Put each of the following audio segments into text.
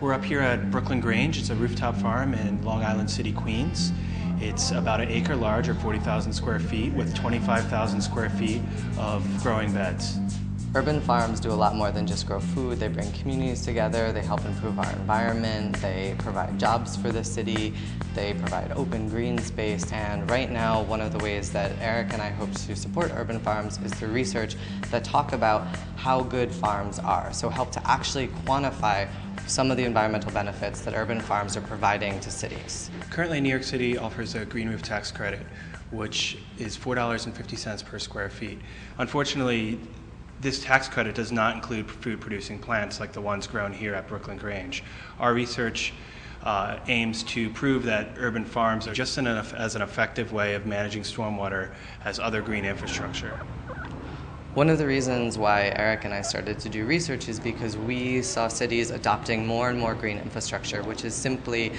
We're up here at Brooklyn Grange. It's a rooftop farm in Long Island City, Queens. It's about an acre large, or 40,000 square feet, with 25,000 square feet of growing beds. Urban farms do a lot more than just grow food. They bring communities together, they help improve our environment, they provide jobs for the city, they provide open green space, and right now one of the ways that Eric and I hope to support urban farms is through research that talk about how good farms are, so help to actually quantify some of the environmental benefits that urban farms are providing to cities. Currently, New York City offers a green roof tax credit, which is $4.50 per square feet. Unfortunately, this tax credit does not include food-producing plants like the ones grown here at Brooklyn Grange. Our research aims to prove that urban farms are just as an effective way of managing stormwater as other green infrastructure. One of the reasons why Eric and I started to do research is because we saw cities adopting more and more green infrastructure, which is simply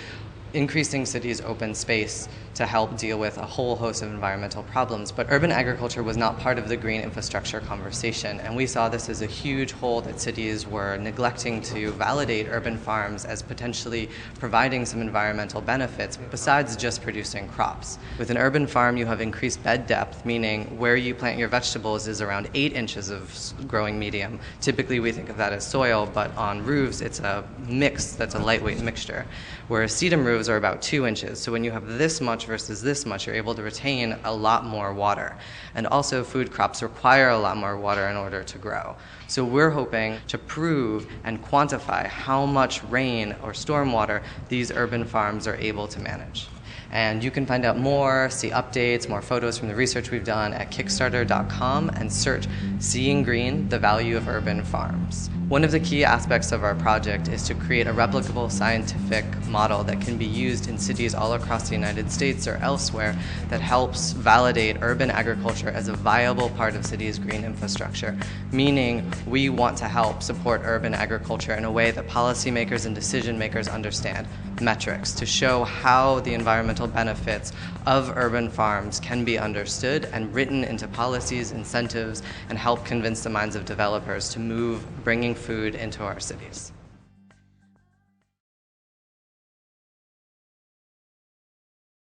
increasing cities' open space to help deal with a whole host of environmental problems. But urban agriculture was not part of the green infrastructure conversation, and we saw this as a huge hole that cities were neglecting to validate urban farms as potentially providing some environmental benefits besides just producing crops. With an urban farm, you have increased bed depth, meaning where you plant your vegetables is around 8 inches of growing medium. Typically we think of that as soil, but on roofs it's a mix that's a lightweight mixture, whereas sedum roofs are about 2 inches. So when you have this much versus this much, you're able to retain a lot more water. And also food crops require a lot more water in order to grow. So we're hoping to prove and quantify how much rain or stormwater these urban farms are able to manage. And you can find out more, see updates, more photos from the research we've done at Kickstarter.com and search Seeing Green, the Value of Urban Farms. One of the key aspects of our project is to create a replicable scientific model that can be used in cities all across the United States or elsewhere that helps validate urban agriculture as a viable part of cities' green infrastructure, meaning we want to help support urban agriculture in a way that policymakers and decision makers understand metrics to show how the environmental benefits of urban farms can be understood and written into policies, incentives, and help convince the minds of developers to move bringing food into our cities.